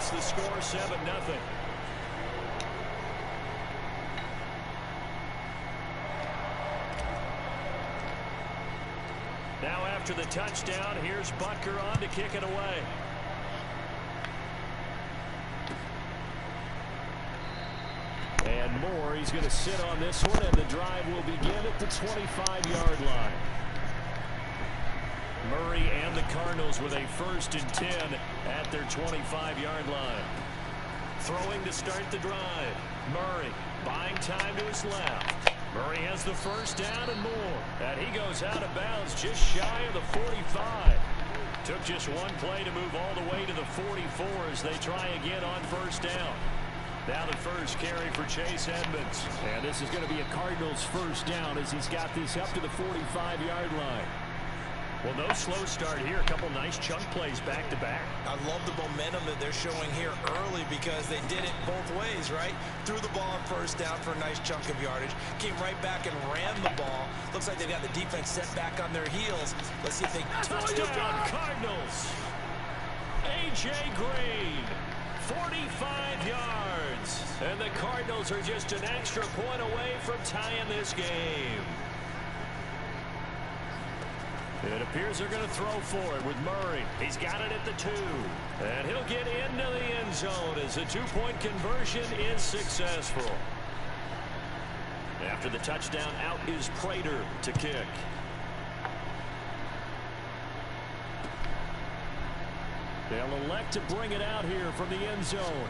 makes the score 7-0. Now after the touchdown, here's Butker on to kick it away. And Moore, he's going to sit on this one, and the drive will begin at the 25-yard line. Murray and the Cardinals with a 1st and 10 at their 25-yard line. Throwing to start the drive. Murray buying time to his left. Murray has the 1st down and more. And he goes out of bounds just shy of the 45. Took just one play to move all the way to the 44 as they try again on 1st down. Now the first carry for Chase Edmonds. And this is going to be a Cardinals 1st down as he's got this up to the 45-yard line. Well, no slow start here. A couple nice chunk plays back-to-back. I love the momentum that they're showing here early because they did it both ways, right? Threw the ball on 1st down for a nice chunk of yardage. Came right back and ran the ball. Looks like they've got the defense set back on their heels. Let's see if they... Touchdown, Cardinals! A.J. Green, 45 yards. And the Cardinals are just an extra point away from tying this game. It appears they're going to throw for it with Murray. He's got it at the 2. And he'll get into the end zone as the 2-point conversion is successful. After the touchdown, out is Prater to kick. They'll elect to bring it out here from the end zone.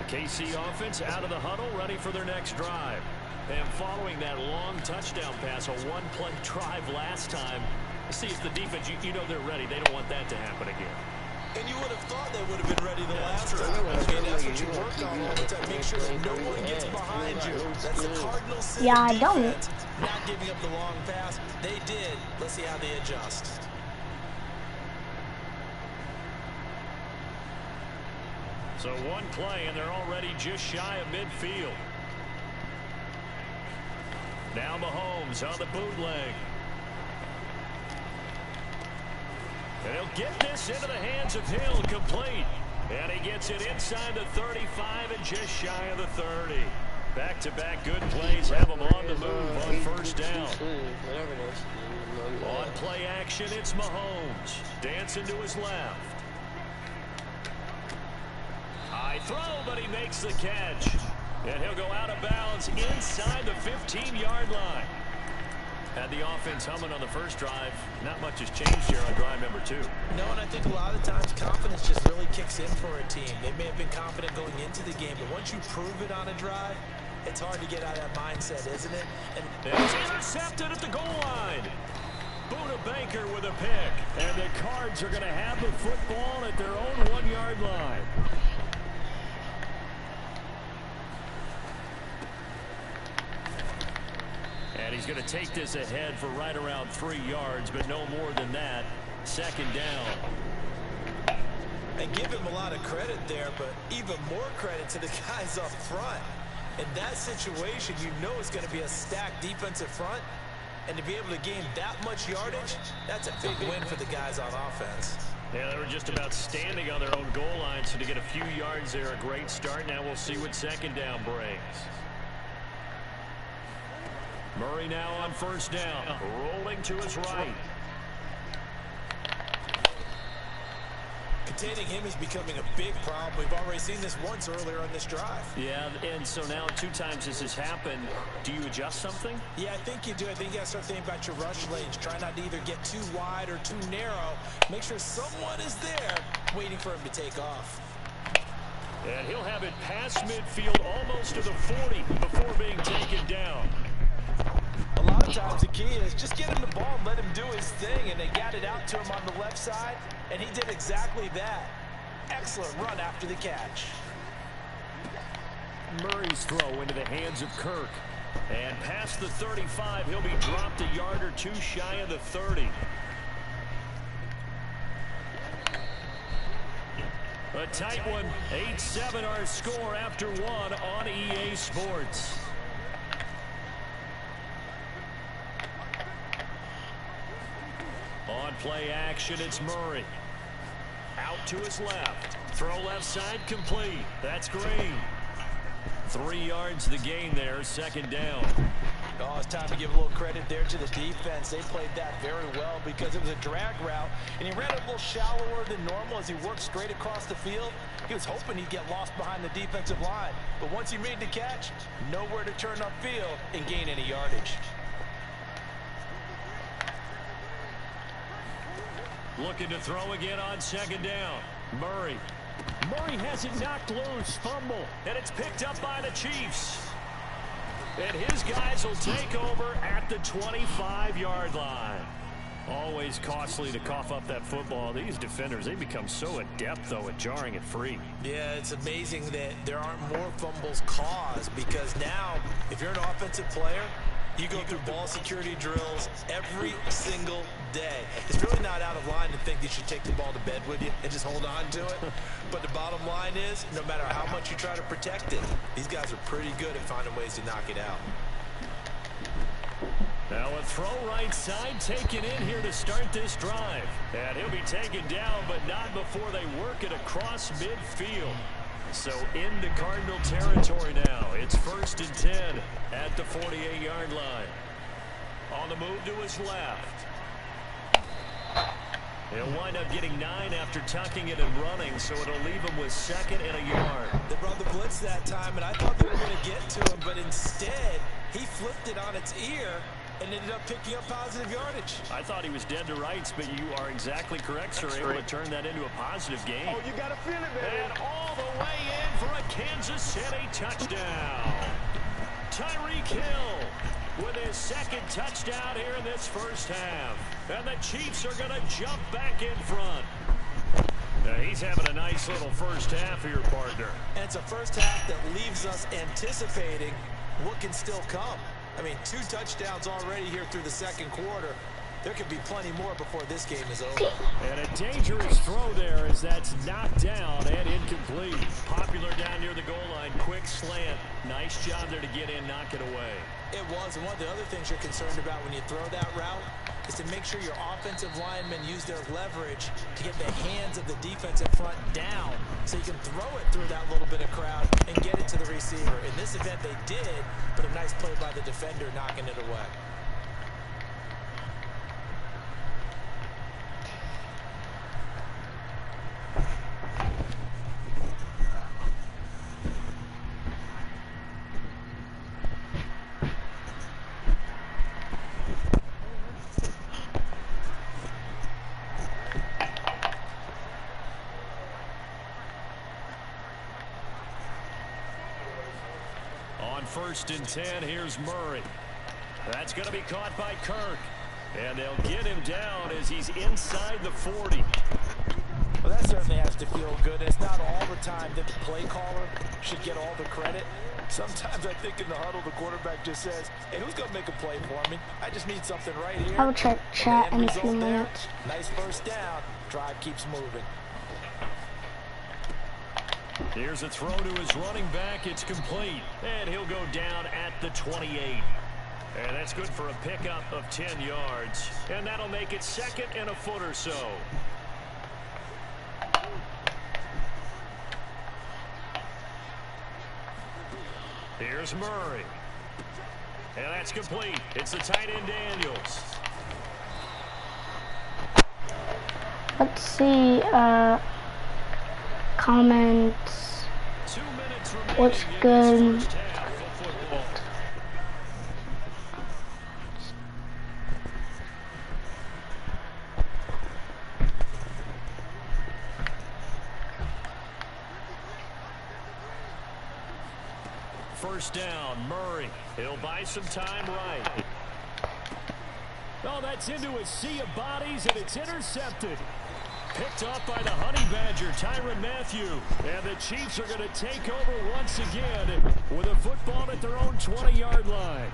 KC offense out of the huddle, ready for their next drive. And following that long touchdown pass, a one-play drive last time, see if the defense, you know they're ready. They don't want that to happen again. And you would have thought they would have been ready the last time. I mean, that's what you work on all the time. Make sure that no one gets behind you. That's the Cardinals system. Yeah, I don't. Not giving up the long pass. They did. Let's see how they adjust. So one play, and they're already just shy of midfield. Now Mahomes on the bootleg. And he'll get this into the hands of Hill, complete. And he gets it inside the 35 and just shy of the 30. Back-to-back good plays have him on the move on 1st down. On play action, it's Mahomes. Dancing to his left. High throw, but he makes the catch. And he'll go out of bounds inside the 15-yard line. Had the offense humming on the first drive. Not much has changed here on drive number 2. No, and I think a lot of times confidence just really kicks in for a team. They may have been confident going into the game, but once you prove it on a drive, it's hard to get out of that mindset, isn't it? And it's intercepted at the goal line. Buda Baker with a pick. And the Cards are going to have the football at their own 1-yard line. And he's going to take this ahead for right around 3 yards, but no more than that. 2nd down. And give him a lot of credit there, but even more credit to the guys up front. In that situation, you know it's going to be a stacked defensive front. And to be able to gain that much yardage, that's a big win for the guys on offense. Yeah, they were just about standing on their own goal line, so to get a few yards there, a great start. Now we'll see what 2nd down brings. Murray now on 1st down, rolling to his right. Containing him is becoming a big problem. We've already seen this once earlier on this drive. Yeah, and so now 2 times this has happened. Do you adjust something? Yeah, I think you do. I think you got to start thinking about your rush lanes. Try not to either get too wide or too narrow. Make sure someone is there waiting for him to take off. And he'll have it past midfield almost to the 40 before being taken down. A lot of times the key is just get him the ball and let him do his thing, and they got it out to him on the left side, and he did exactly that. Excellent run after the catch. Murray's throw into the hands of Kirk. And past the 35, he'll be dropped a yard or 2 shy of the 30. A tight one. 8-7 our score after one on EA Sports. On play action, it's Murray. Out to his left. Throw left side complete. That's Green. 3 yards the gain there, second down. Oh, it's time to give a little credit there to the defense. They played that very well because it was a drag route, and he ran it a little shallower than normal as he worked straight across the field. He was hoping he'd get lost behind the defensive line, but once he made the catch, nowhere to turn upfield and gain any yardage. Looking to throw again on second down. Murray. Murray has it knocked loose. Fumble. And it's picked up by the Chiefs. And his guys will take over at the 25-yard line. Always costly to cough up that football. These defenders, they become so adept, though, at jarring it free. Yeah, it's amazing that there aren't more fumbles caused because now, if you're an offensive player, you go through ball security drills every single day. It's really not out of line to think you should take the ball to bed with you and just hold on to it. But the bottom line is, no matter how much you try to protect it, these guys are pretty good at finding ways to knock it out. Now a throw right side taken in here to start this drive. And he'll be taken down, but not before they work it across midfield. So into Cardinal territory now. It's 1st and 10 at the 48-yard line. On the move to his left. He'll wind up getting 9 after tucking it and running, so it'll leave him with 2nd and a yard. They brought the blitz that time, and I thought they were going to get to him, but instead he flipped it on its ear and ended up picking up positive yardage. I thought he was dead to rights, but you are exactly correct, sir. Able to turn that into a positive gain. Oh, you got to feel it, man. And all the way in for a Kansas City touchdown. Tyreek Hill with his 2nd touchdown here in this first half. And the Chiefs are going to jump back in front. Now he's having a nice little first half here, partner. And it's a first half that leaves us anticipating what can still come. I mean, 2 touchdowns already here through the 2nd quarter. There could be plenty more before this game is over. And a dangerous throw there as that's knocked down and incomplete. Popular down near the goal line. Quick slant. Nice job there to get in, knock it away. It was. And one of the other things you're concerned about when you throw that route is to make sure your offensive linemen use their leverage to get the hands of the defensive front down so you can throw it through that little bit of crowd and get it to the receiver. In this event, they did, but a nice play by the defender knocking it away. On 1st and 10, here's Murray. That's going to be caught by Kirk. And they'll get him down as he's inside the 40. Well, that certainly has to feel good. It's not all the time that the play caller should get all the credit. Sometimes I think in the huddle, the quarterback just says, hey, who's going to make a play for me? I just need something right here. I will check chat in a few minutes. Nice first down. Drive keeps moving. Here's a throw to his running back. It's complete. And he'll go down at the 28. And that's good for a pickup of 10 yards. And that'll make it 2nd and a foot or so. Here's Murray. And that's complete. It's the tight end Daniels. Let's see, comments. 2 minutes remaining. What's good? First down, Murray. He'll buy some time right. Oh, that's into a sea of bodies, and it's intercepted. Picked off by the Honey Badger, Tyrann Mathieu. And the Chiefs are going to take over once again with a football at their own 20-yard line.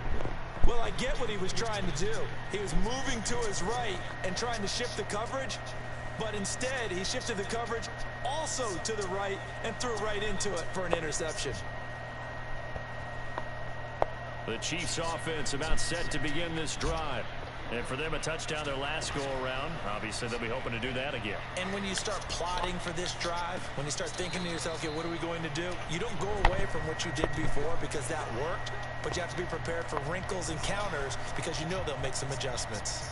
Well, I get what he was trying to do. He was moving to his right and trying to shift the coverage, but instead he shifted the coverage also to the right, and threw right into it for an interception. The Chiefs offense about set to begin this drive. And for them, a touchdown their last go-around. Obviously, they'll be hoping to do that again. And when you start plotting for this drive, when you start thinking to yourself, okay, what are we going to do? You don't go away from what you did before because that worked, but you have to be prepared for wrinkles and counters because you know they'll make some adjustments.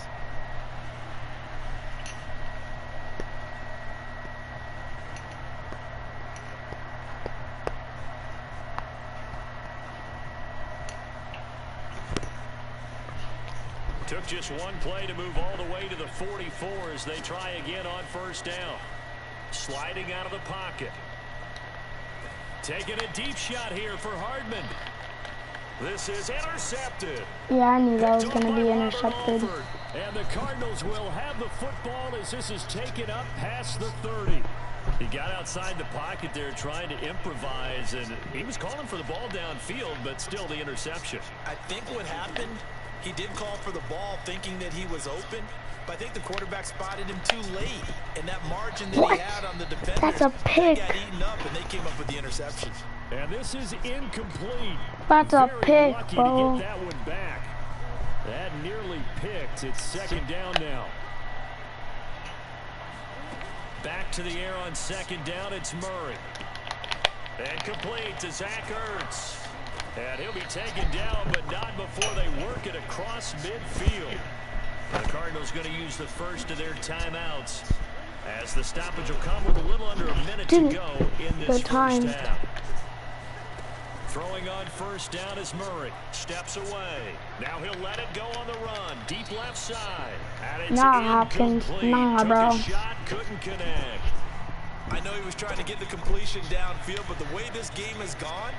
Took just one play to move all the way to the 44 as they try again on first down. Sliding out of the pocket. Taking a deep shot here for Hardman. This is intercepted. Yeah, I knew that was going to be intercepted. And the Cardinals will have the football as this is taken up past the 30. He got outside the pocket there trying to improvise, and he was calling for the ball downfield, but still the interception. I think what happened, he did call for the ball thinking that he was open, but I think the quarterback spotted him too late. And that margin that he had on the defenders, that's a pick. got eaten up, and they came up with the interception. And this is incomplete. That's a Very pick, lucky bro. to get that one back. That nearly picked. It's second down now. Back to the air on second down. It's Murray. And complete to Zach Ertz. And he'll be taken down, but not before they work it across midfield. The Cardinals going to use the first of their timeouts as the stoppage will come with a little under a minute to go in this first half. Throwing on first down is Murray. Steps away. Now he'll let it go on the run. Deep left side. And it's Hopkins. Nah, bro. Took a shot, couldn't connect. I know he was trying to get the completion downfield, but the way this game has gone,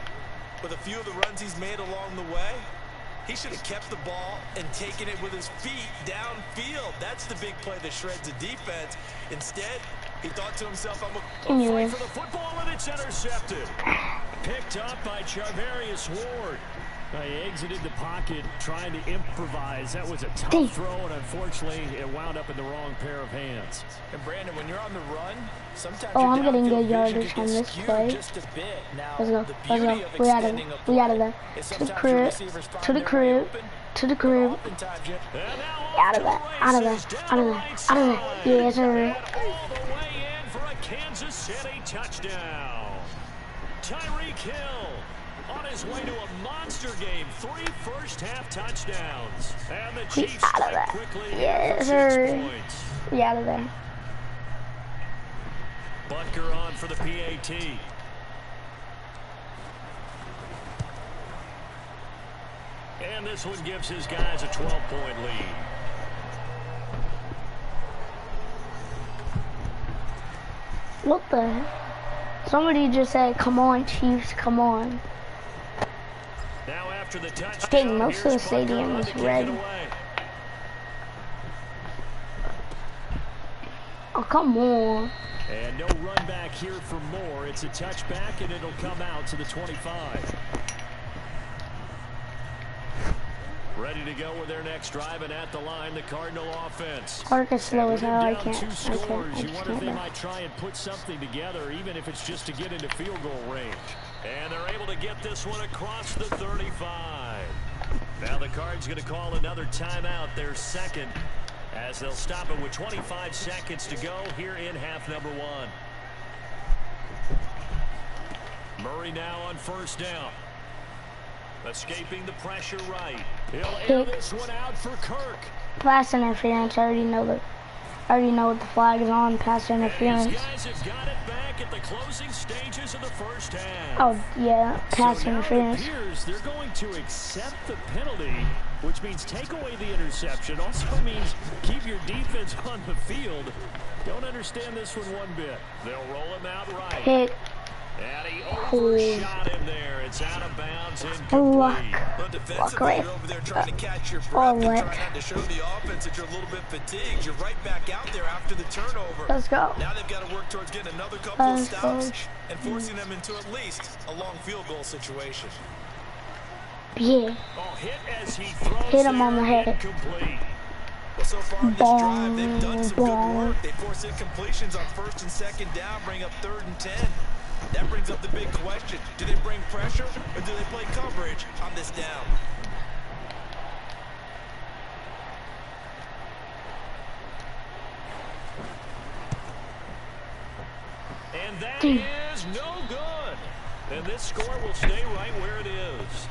with a few of the runs he's made along the way, he should have kept the ball and taken it with his feet downfield. That's the big play that shreds the defense. Instead, he thought to himself, I'm going to fight for the football, and it's intercepted. Picked up by Charvarius Ward. He exited the pocket trying to improvise. That was a tough throw, and unfortunately, it wound up in the wrong pair of hands. And Brandon, when you're on the run, sometimes I'm getting good yardage on this play. Just a bit. Now, Let's go. Let's go. We out of there. We out of there. To the crib. To the crib. To the crib. Out of there. Out of there. Out of there. Out of there. Yes, sir. All the way in for a Kansas City touchdown. Tyreek Hill on his way to a monster game. 3 first-half touchdowns. And the Chiefs strike quickly for 6 points. We out of there. Butker on for the PAT. And this one gives his guys a 12-point lead. What the heck? Somebody just said, come on, Chiefs, come on. Now after the touchdown, I think most of the stadium is red. Oh, come on. And no run back here for more. It's a touchback, and it'll come out to the 25. Ready to go with their next drive, and at the line, the Cardinal offense. Clark is slow as hell. I can't. You wonder if they might try and put something together, even if it's just to get into field goal range. And they're able to get this one across the 35. Now the Cards going to call another timeout, their second, as they'll stop it with 25 seconds to go here in half number 1. Murray now on first down. Escaping the pressure right. He'll air this one out for Kirk. Pass interference. I already know what the flag is on. Pass interference. These guys have got it back at the closing stages of the first half. Oh yeah, pass so interference. Now it appears they're going to accept the penalty, which means take away the interception. Also means keep your defense on the field. Don't understand this one one bit. They'll roll him out right. Pick. And he overshot him there. It's out of bounds, incomplete. Defensively, you're over there trying to catch your breath and trying not to show the offense that you're a little bit fatigued. You're right back out there after the turnover. Let's go. Now they've got to work towards getting another couple of stops and forcing them into at least a long field goal situation. Yeah. Oh, hit as he throws hit him on the head. Incomplete. Well, so far in this drive, they've done some good work. They force incompletions on 1st and 2nd down, bring up 3rd and 10. That brings up the big question. Do they bring pressure or do they play coverage on this down? And that is no good. And this score will stay right where it is.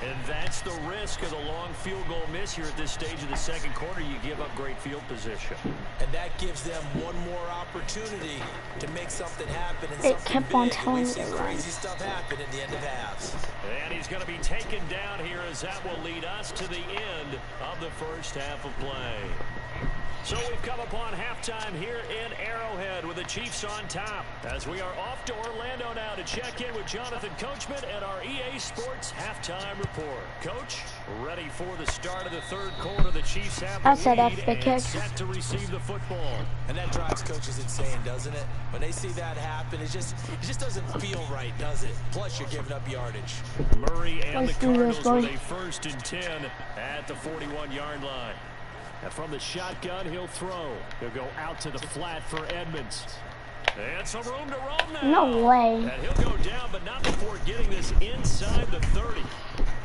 And that's the risk of the long field goal miss here at this stage of the 2nd quarter. You give up great field position. And that gives them one more opportunity to make something happen. And it kept on telling me crazy stuff happen at the end of halves. And he's going to be taken down here as that will lead us to the end of the 1st half of play. So we've come upon halftime here in Arrowhead with the Chiefs on top. As we are off to Orlando now to check in with Jonathan Coachman and our EA Sports halftime report. Coach, ready for the start of the 3rd quarter. The Chiefs have the lead and set to receive the football. And that drives coaches insane, doesn't it? When they see that happen, it just doesn't feel right, does it? Plus, you're giving up yardage. Murray and the Cardinals with a 1st and 10 at the 41-yard line. And from the shotgun, he'll throw. He'll go out to the flat for Edmonds. And some room to roam now. No way. And he'll go down, but not before getting this inside the 30.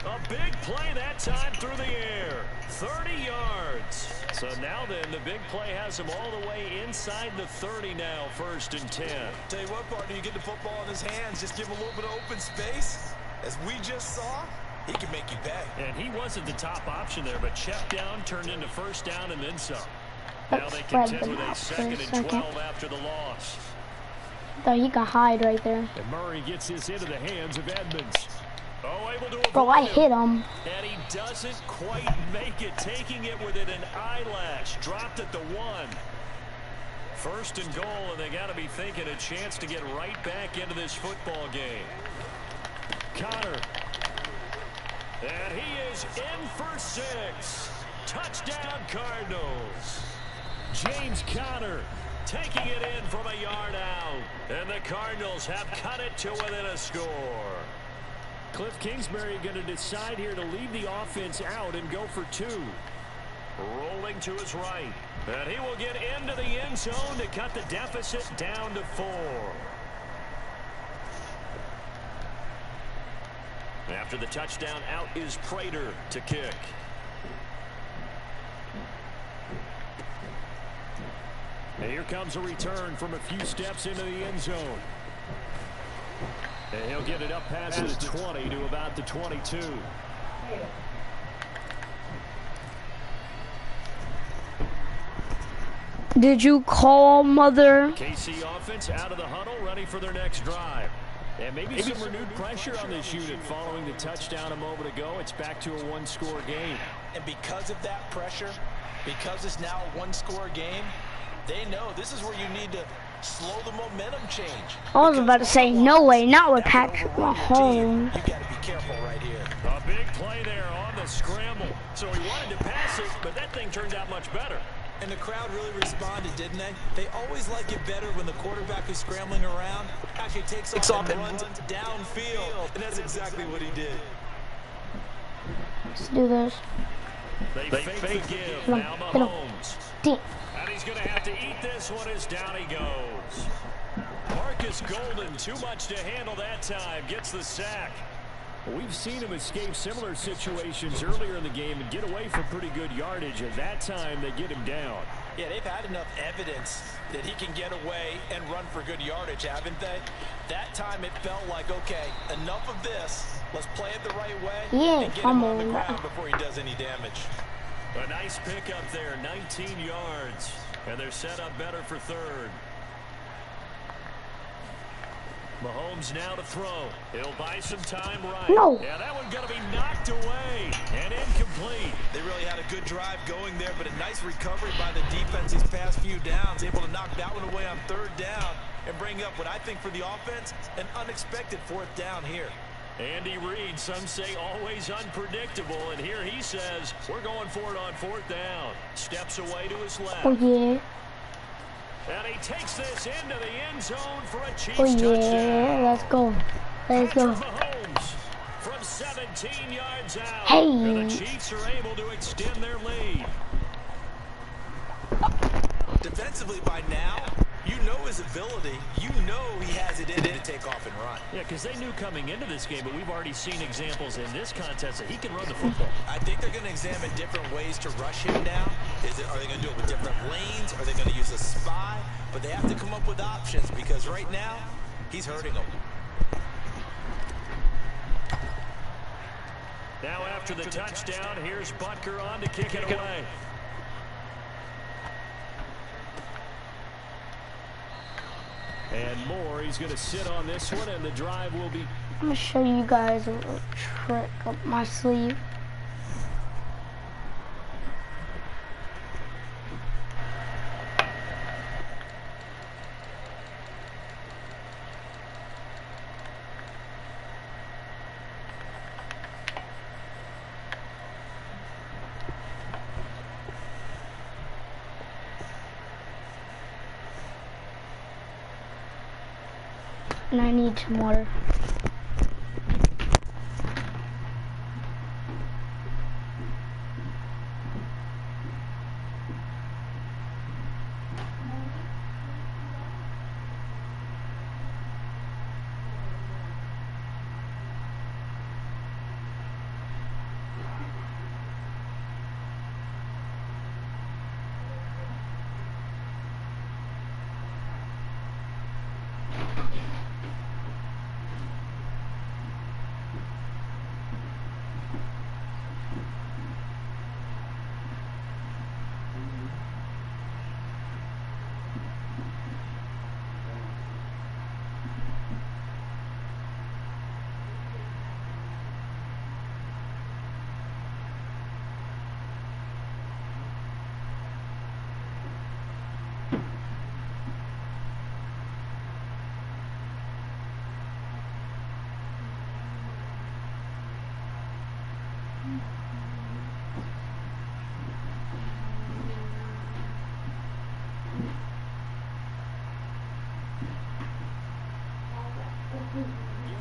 A big play that time through the air. 30 yards. So now then, the big play has him all the way inside the 30 now, 1st and 10. Tell you what, partner, you get the football in his hands, just give him a little bit of open space. As we just saw, he can make you pay. And he wasn't the top option there, but check down turned into 1st down and then some. Now they contend with a 2nd and 12 after the loss. Though he can hide right there. And Murray gets this into the hands of Edmonds. Oh, able to avoid Bro, I hit him. And he doesn't quite make it, taking it within an eyelash. Dropped at the 1. 1st and goal, and they got to be thinking a chance to get right back into this football game. Connor. And he is in for 6. Touchdown, Cardinals. James Conner taking it in from a yard out. And the Cardinals have cut it to within a score. Cliff Kingsbury going to decide here to leave the offense out and go for 2. Rolling to his right. And he will get into the end zone to cut the deficit down to 4. After the touchdown, out is Prater to kick. And here comes a return from a few steps into the end zone. And he'll get it up past the 20 to about the 22. Did you call, mother? KC offense out of the huddle, ready for their next drive. And maybe some renewed pressure on this unit following the touchdown a moment ago. It's back to a 1-score game. And because of that pressure, because it's now a 1-score game, they know this is where you need to slow the momentum change. I was about to say, no way, not with Patrick Mahomes. You got to be careful right here. A big play there on the scramble. So he wanted to pass it, but that thing turned out much better. And the crowd really responded, didn't they? They always like it better when the quarterback who's scrambling around actually takes off and runs downfield. And that's exactly what he did. Let's do this. They fake the give. Now Mahomes. And he's going to have to eat this one as down he goes. Marcus Golden, too much to handle that time, gets the sack. We've seen him escape similar situations earlier in the game and get away from pretty good yardage. At that time, they get him down. Yeah, they've had enough evidence that he can get away and run for good yardage, haven't they? That time it felt like, okay, enough of this. Let's play it the right way and get him on the ground before he does any damage. A nice pickup there, 19 yards. And they're set up better for 3rd. Mahomes now to throw. He'll buy some time right. No. Yeah, that one's going to be knocked away and incomplete. They really had a good drive going there, but a nice recovery by the defense these past few downs. Able to knock that one away on 3rd down and bring up what I think for the offense, an unexpected 4th down here. Andy Reid, some say always unpredictable, and here he says, we're going for it on 4th down. Steps away to his left. Oh, yeah. And he takes this into the end zone for a Chiefs touchdown. Let's go. Let's go. Mahomes from 17 yards out. Hey. And the Chiefs are able to extend their lead. defensively by now, you know his ability. You know he has it in him to take off and run. Yeah, because they knew coming into this game, but we've already seen examples in this contest that he can run the football. I think they're going to examine different ways to rush him now. Are they going to do it with different lanes? Are they going to use a spy? But they have to come up with options because right now, he's hurting them. Now after the touchdown, here's Butker on to kick it away. And Moore, he's going to sit on this one, and the drive will be... I'm going to show you guys a little trick up my sleeve. And I need some water.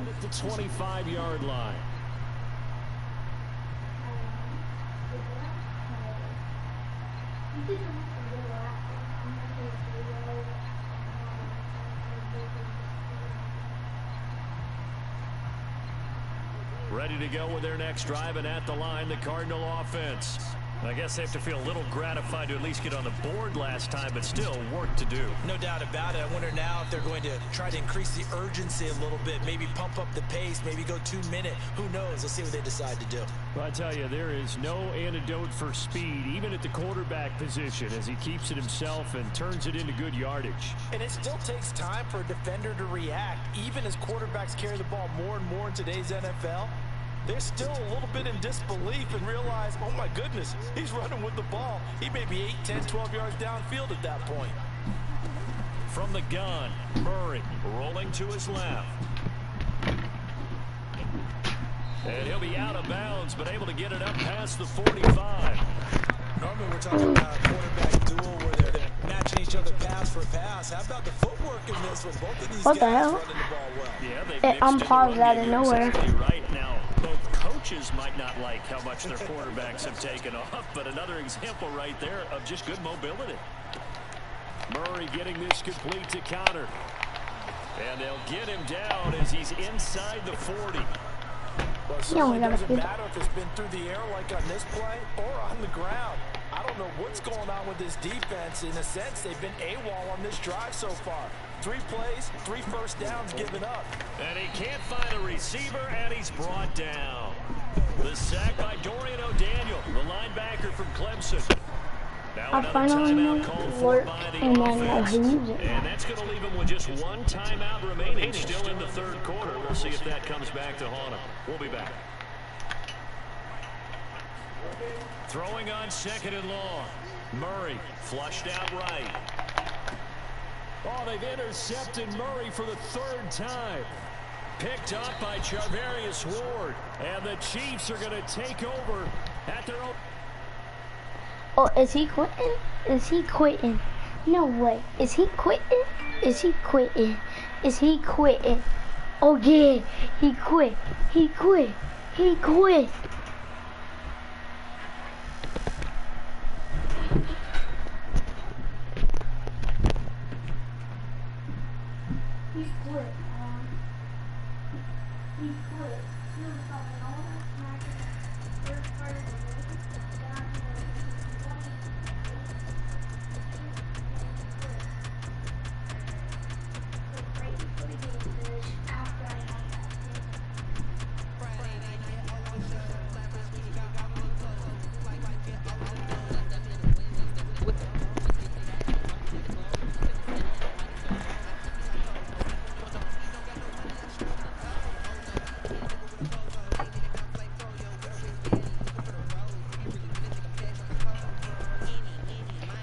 At the 25-yard line. Ready to go with their next drive, and at the line, the Cardinal offense. I guess they have to feel a little gratified to at least get on the board last time, but still work to do. No doubt about it. I wonder now if they're going to try to increase the urgency a little bit, maybe pump up the pace, maybe go 2 minute. Who knows? Let's see what they decide to do. Well, I tell you, there is no antidote for speed, even at the quarterback position, as he keeps it himself and turns it into good yardage. And it still takes time for a defender to react, even as quarterbacks carry the ball more and more in today's NFL. They're still a little bit in disbelief and realize, oh my goodness, he's running with the ball. He may be 8, 10, 12 yards downfield at that point. From the gun, Murray rolling to his left. And he'll be out of bounds, but able to get it up past the 45. Normally we're talking about a quarterback duel where they're matching each other pass for pass. How about the footwork in this one? Both of these guys running the ball well. Yeah, they mixed I'm paused out of nowhere. Exactly right now. Both coaches might not like how much their quarterbacks have taken off, but another example right there of just good mobility. Murray getting this complete to counter. And they'll get him down as he's inside the 40. Well, it certainly doesn't matter if it's been through the air like on this play or on the ground. I don't know what's going on with this defense. In a sense, they've been AWOL on this drive so far. 3 plays, 3 first downs given up. And he can't find a receiver, and he's brought down. The sack by Dorian O'Daniel, the linebacker from Clemson. Now I finally work and I know how to use it. And that's going to leave him with just 1 timeout remaining, still in the 3rd quarter. We'll see if that comes back to haunt him. We'll be back. Throwing on 2nd and long. Murray flushed out right. Oh, they've intercepted Murray for the 3rd time. Picked up by Charvarius Ward. And the Chiefs are going to take over at their own. Oh, is he quitting? Is he quitting? No way. Is he quitting? Is he quitting? Is he quitting? Oh yeah, he quit. He quit. He quit. He quit. He quit. He was talking all that smack in the first part of the game. Down to the 20. Right before the game finished, after I had that game.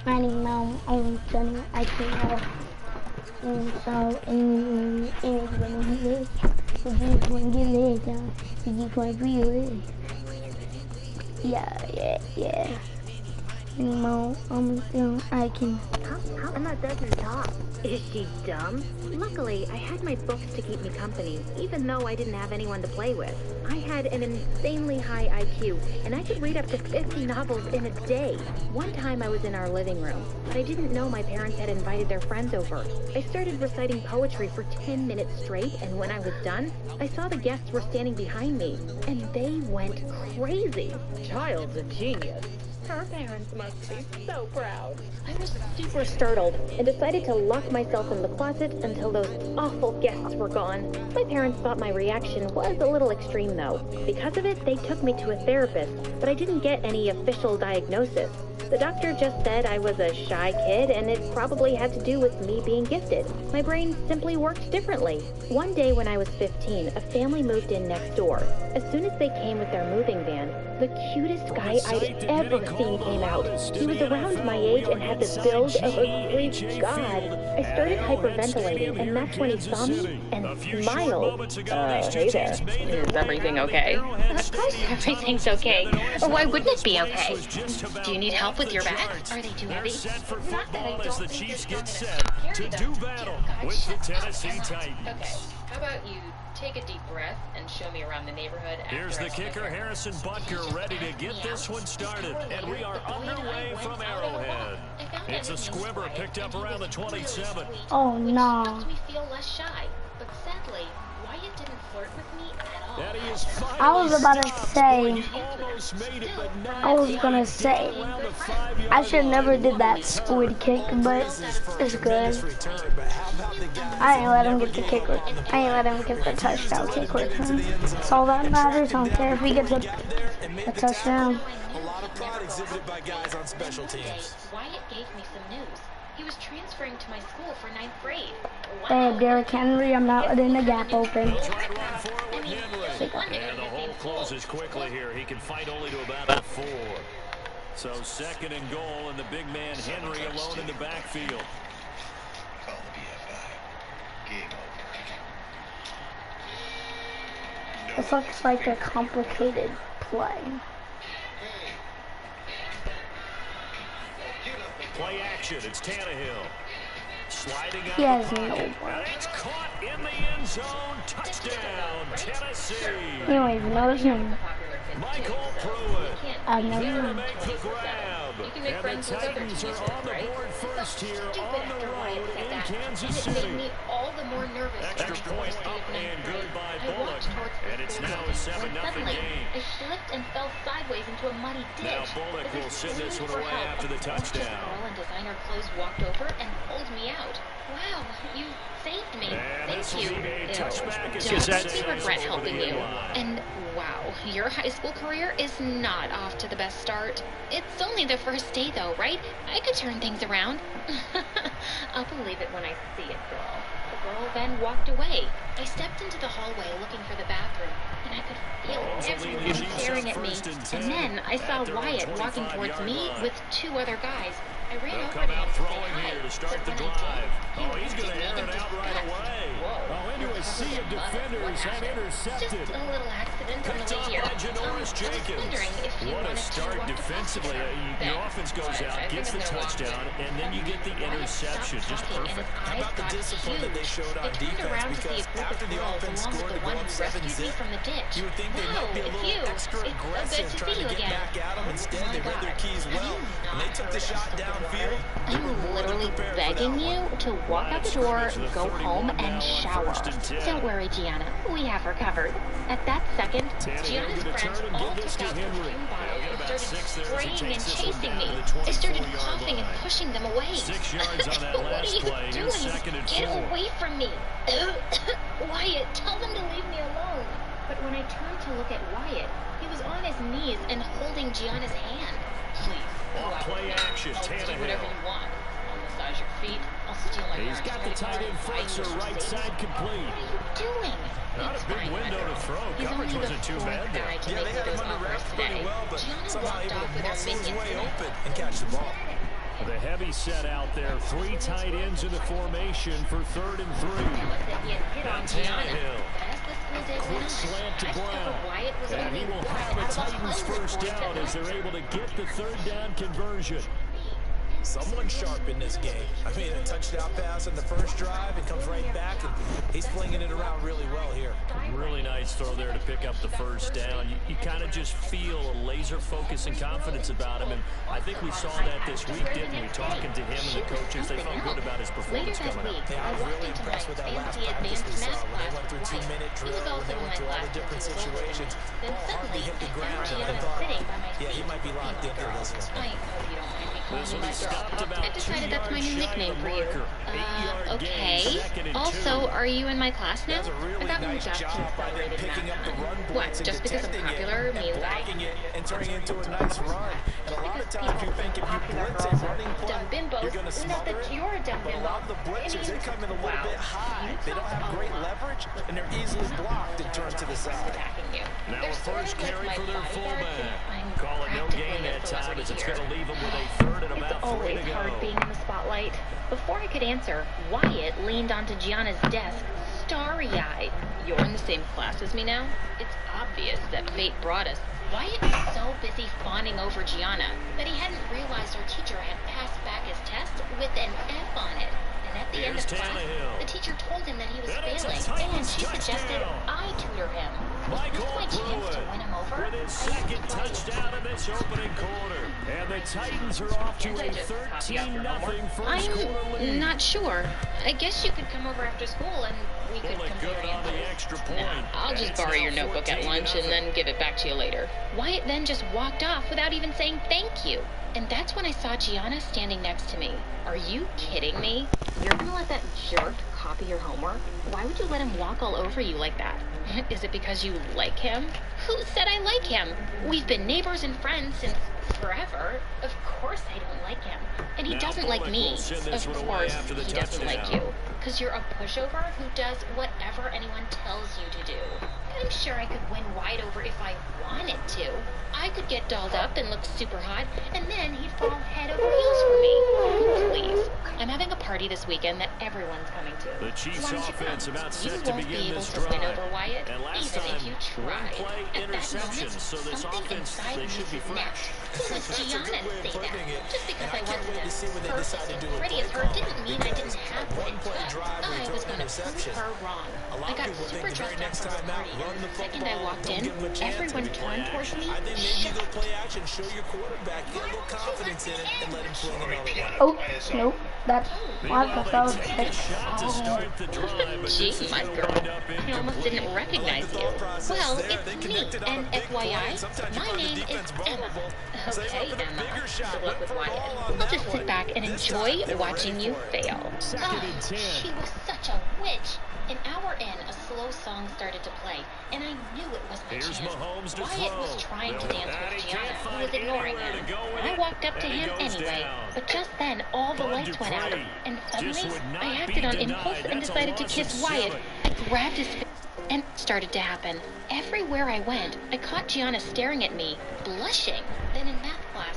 My name now only Johnny. I came out and so and when he lives, so just when you lay down, you just want to be yeah. Anymore, I can. How Emma doesn't talk. Is she dumb? Luckily, I had my books to keep me company, even though I didn't have anyone to play with. I had an insanely high IQ, and I could read up to 50 novels in a day. One time I was in our living room, but I didn't know my parents had invited their friends over. I started reciting poetry for 10 minutes straight, and when I was done, I saw the guests were standing behind me, and they went crazy. Child's a genius. Her parents must be so proud. I was super startled and decided to lock myself in the closet until those awful guests were gone. My parents thought my reaction was a little extreme though. Because of it, they took me to a therapist, but I didn't get any official diagnosis. The doctor just said I was a shy kid and it probably had to do with me being gifted. My brain simply worked differently. One day when I was 15, a family moved in next door. As soon as they came with their moving van, the cutest guy I'd ever seen came out. He was around my age and had the build of a Greek god. I started hyperventilating, and that's when he saw me and smiled. Hey there. Is everything okay? Of course everything's okay. Or why wouldn't it be okay? Do you need help with your back? Are they too heavy? Not that I don't the Chiefs get set to do battle with the Tennessee Titans. Okay, how about you take a deep breath and show me around the neighborhood. Here's the kicker, Harrison Butker, ready to get this one started. And we are underway from Arrowhead. It's a squibber picked up around the 27. Oh, no. Which helped me feel less shy. But sadly, Wyatt didn't flirt with me at all. I was about to say, I should never did that squid kick, but it's good. I ain't let him get the kick. I ain't let him get the touchdown kick return. That's all that matters. I don't care if he gets a touchdown. A lot of pride exhibited by guys on special teams. Wyatt gave me some news. He was transferring to my school for 9th grade. Hey, Derrick Henry, I'm not letting the gap open. And the hole closes quickly here. He can fight only to about a 4. So 2nd and goal, and the big man Henry alone in the backfield. This looks like a complicated play. Play action. It's Tannehill. Sliding out He has the no pocket. one. And it's caught in the end zone. Touchdown, Tennessee. You don't even know his name. Michael Pruitt. I've never There to known. make the grab. And the Titans are on the board first here on the road in Kansas And it made City. me all the more nervous. Extra point up and good by Bullock. And it's now a 7-0 game. I slipped and fell sideways into a muddy ditch. Now Bullock will send this one away after the touchdown. Girl in designer clothes walked over and pulled me out. Wow, you saved me. And Thank this will you. be a touchback as Don't Gazette we says regret over helping the you. line. And wow, your high school career is not off to the best start. It's only the first day though, right? I could turn things around. I'll believe it when I see it, girl. The girl then walked away. I stepped into the hallway looking for the bathroom, and I could feel everyone staring at me. And then I saw Wyatt walking towards me with 2 other guys. I ran over to Come him out to say throwing hi, here to start the but when I drive. did, Oh, he's going to air it out right disgust. away. Oh, into a sea of defenders and intercepted. Just a little accident on Picked the up way here. by Janoris I was Jenkins. wondering if you What a wanted to start walk the defensively. foster. Your offense goes out, gets the touchdown, and then you get the interception. Just perfect. How about the discipline that they showed on defense? Because after the offense scored to go up 7-0, from the ditch. you would think they might be a little extra aggressive aggressive, to trying see to you get again. back at them. Instead, Oh my they read their God. keys Have well. you When they not took the heard shot us downfield, they were I'm more than literally prepared for begging that you one. to walk Line out of the door, scrimmage, the go 31 home, now and on shower. 1st and 10. Don't worry, Gianna. We have her covered. At that second, Tannehill Gianna's gonna friends turn and all give this took to out Henry. perfume They'll bottles get and about started 6 there as he spraying and takes this one chasing down me. to the I started 24-yard coughing and line. pushing them away. 6 yards on that What last are you play. doing? Here's 2nd and 4. Get away from me. Wyatt, tell them to leave me alone. But when I turned to look at Wyatt, he was on his knees and holding Gianna's hand. Please, go out Play with me. action, I'll do Tannehill. whatever you want. I'll massage your feet. I'll steal my He's got the tight end fronts are right side complete. What are you doing? Not It's a big fine, window Metro. to throw. He's Coverage only wasn't the too bad fourth there. guy to Yeah, make they had those him under offers wraps today. pretty well, but Gianna somehow walked able off to with our muscle his minions way tonight. open and catch the ball. The heavy set out there. 3 tight ends in the formation for 3rd and 3. Now said he had hit on Gianna. Tannehill. As the school day Quick went on, slant to I discovered Brown. Wyatt was And only he will one have a out of Titans 100 first points down at as they're lunch. able to get the 3rd down conversion. Someone sharp in this game. I mean, a touchdown pass in the first drive, and comes right back, and he's flinging it around really well here. Really nice throw there to pick up the first down. You kind of just feel a laser focus and confidence about him, and I think we saw that this week, didn't we? Talking to him and the coaches, they felt good about his performance Later that coming week, up. Yeah, I I was walked really into my impressed with that last fancy practice advanced we saw math when they class went through with Wyatt. two-minute He drill, was when also they in went my through all class the different since he was older than me. situations. Then Ball hardly suddenly, hit the I ground. found I Gianna thought, sitting by my yeah, feet. he might be locked Hey, in my for girl. this one. I hope you don't mind me calling This you will my be girl. stopped about I've 2 decided that's my yards new shy of nickname the for you. marker. 8-yard gain, Okay. 2nd and 2. Also, are you in my class now? That's a really I thought we nice just job by them accelerated picking up math the on. run What, blitz and just because I'm detecting popular it means and I... blocking it and turning it into a nice run. And a lot of Because times you people think if you popular blitz a girls are running play, dumb bimbos. you're going to Not smother that it. you're a dumb But a bimbo. lot of the blitzers, they come in a little Wow. bit high. You They don't talk have a great lot. leverage, and they're easily blocked and turned to the side. Attacking you. Now They're a sort first of like carry my for their bodyguards, fullback. and I'm Call it no practically gain a that time celebrity as it's here. going to leave them with a 3rd and It's about 3 always to hard go. being in the spotlight. Before I could answer, Wyatt leaned onto Gianna's desk, starry-eyed. You're in the same class as me now? It's obvious that fate brought us. Wyatt was so busy fawning over Gianna that he hadn't realized her teacher had passed back his test with an F on it. And at the end Here's of class, Tannehill. the teacher told him that he was And it's a failing, and Titans she suggested touchdown. I tutor him. Was Michael this my chance to Pruitt win him over? with his I asked 2nd Wyatt. touchdown in this opening quarter. And the Titans are off to a 13-0 first quarter lead. I'm not sure. I guess you could come over after school and we could Pulling compare good on the answers. extra point. I'll And just it's borrow now your notebook at lunch 14-0. and then give it back to you later. Wyatt then just walked off without even saying thank you. And that's when I saw Gianna standing next to me. Are you kidding me? You're gonna let that jerk copy your homework? Why would you let him walk all over you like that? Is it because you like him? Who said I like him? We've been neighbors and friends since forever. Of course I don't like him. And he Now doesn't like Bullock me. will send this Of one away course after the he doesn't like touchdown. you. Because you're a pushover who does whatever anyone tells you to do. I'm sure I could win Wyatt over if I wanted to. I could get dolled up and look super hot, and then he'd fall head over heels for me. Please. I'm having a party this weekend that everyone's coming to. The Chiefs Why don't you offense come? about You set to won't begin be able this to win drive. over Wyatt, And last even if time, you one tried. play At that interception, moment, so this something offense, inside they me should be snapped. fresh. Who was That's a Gianna good way to of say putting that? it. Just because And I I can't wasn't wait to see what they as decide to perfect do and with pretty play as her calling, didn't mean I because didn't have a what it one-play took. drive where you I throw was an going to prove interception. her wrong. A lot I of got people super think the very dressed up next for her time out, party, run and the the second I football, walked don't in, give them a chance. everyone Maybe turned towards me. I think maybe you go play action, show your quarterback, get a little confidence in it, and let him fling another one. Oh, nope. That's why I thought that was Take a shot to oh. start the drive, but Gee, this is my going to girl, wind up I almost incomplete. didn't recognize the you. thought process Well, there. They it's me, connected on a and big play, FYI, and sometimes you my find the name is defense Emma. vulnerable. So they Okay, went for the Emma. bigger shot, Good luck went with for it Wyatt. all on I'll that just sit one. back and This enjoy time, they were watching ready you for it. fail. Second and 10. She was such a witch. An hour in, a slow song started to play, and I knew it was my Here's chance. Mahomes to Wyatt throw. was trying to They'll- dance and with he Gianna, can't who find was ignoring anywhere him. to go with I it, walked up to and he him goes anyway, down. but just then all the Bud lights went out, Dupree and just suddenly would not I be acted on denied. impulse and That's a decided to loss kiss of Wyatt. 7. I grabbed his face, and it started to happen. Everywhere I went, I caught Gianna staring at me, blushing. Then in math class,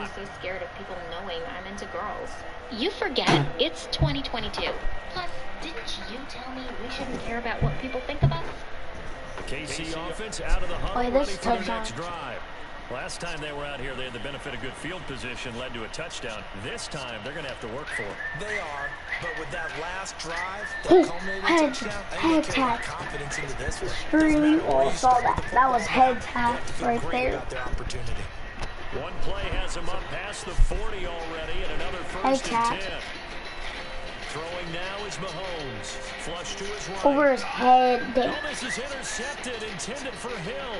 spot. be so scared of people knowing I'm into girls. You forget, it's 2022. Plus, didn't you tell me we shouldn't care about what people think of us? The KC offense out of the huddle, Wait, ready this for their touchdown. next drive. Last time they were out here, they had the benefit of good field position, led to a touchdown. This time, they're going to have to work for it. They are, But with that last drive, Hey, that culminating head touchdown, I think they carry tap. confidence into this one. Sure, Doesn't matter you where all you saw start with that. the That was football, head you tap have to feel right great there. about their opportunity. One play has him up past the 40 already, and another first and tap. 10. Throwing now is Mahomes. Flush to his right. Over his head. Oh, this is intercepted, intended for Hill.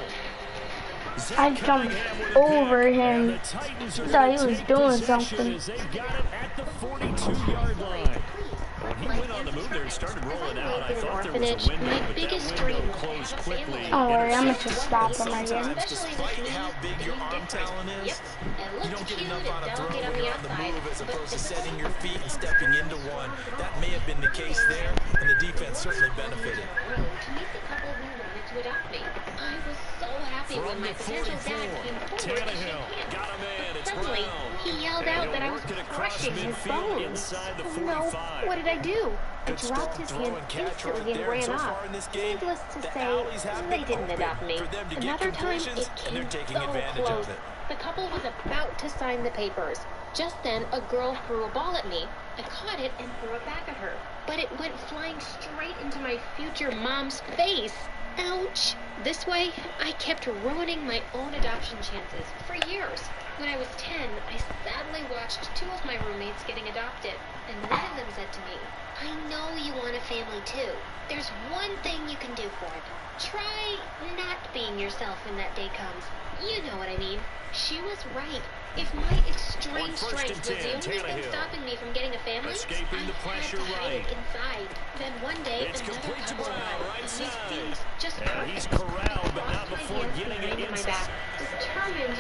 I jumped over him. Thought he was doing something. As they got it at the 42-yard line. When he went on the move there and started rolling out, I thought there was a window, my but biggest that window dream closed quickly. Don't worry, I'm gonna just stop him again. Sometimes, despite how big your arm talent is, you don't get enough on a throw when you're on the move as opposed to setting your feet and stepping into one. That may have been the case there, and the defense certainly benefited. To meet the couple who wanted to adopt me. I was so happy when From my the potential 44, dad came forward to shake Tannehill hands. got a man. It's Suddenly, Brown. he yelled And out he'll that I was work it across crushing his midfield bones. inside the No, 45. what did I do? I Good dropped strong his throw hand and catch right instantly and there. And ran so off. far in this game, Needless to the say, alleys have they been didn't open adopt me. for them to get Another time, completions, it and they're came taking so advantage close. of it. The couple was about to sign the papers. Just then, a girl threw a ball at me. I caught it and threw it back at her. But it went flying straight into my future mom's face. Ouch! This way, I kept ruining my own adoption chances for years. When I was 10, I sadly watched 2 of my roommates getting adopted, and one of them said to me, "I know you want a family too. There's one thing you can do for it. Try not being yourself when that day comes. You know what I mean." She was right. If my extreme On first strength and was the 10, only thing Tannehill. stopping me from getting a family, Escaping the I pressure had to hide right. it inside. Then one day, It's another complete to couple Brown, arrived, right and they side. seemed just And he's perfect. corralled, but I not washed my before hands getting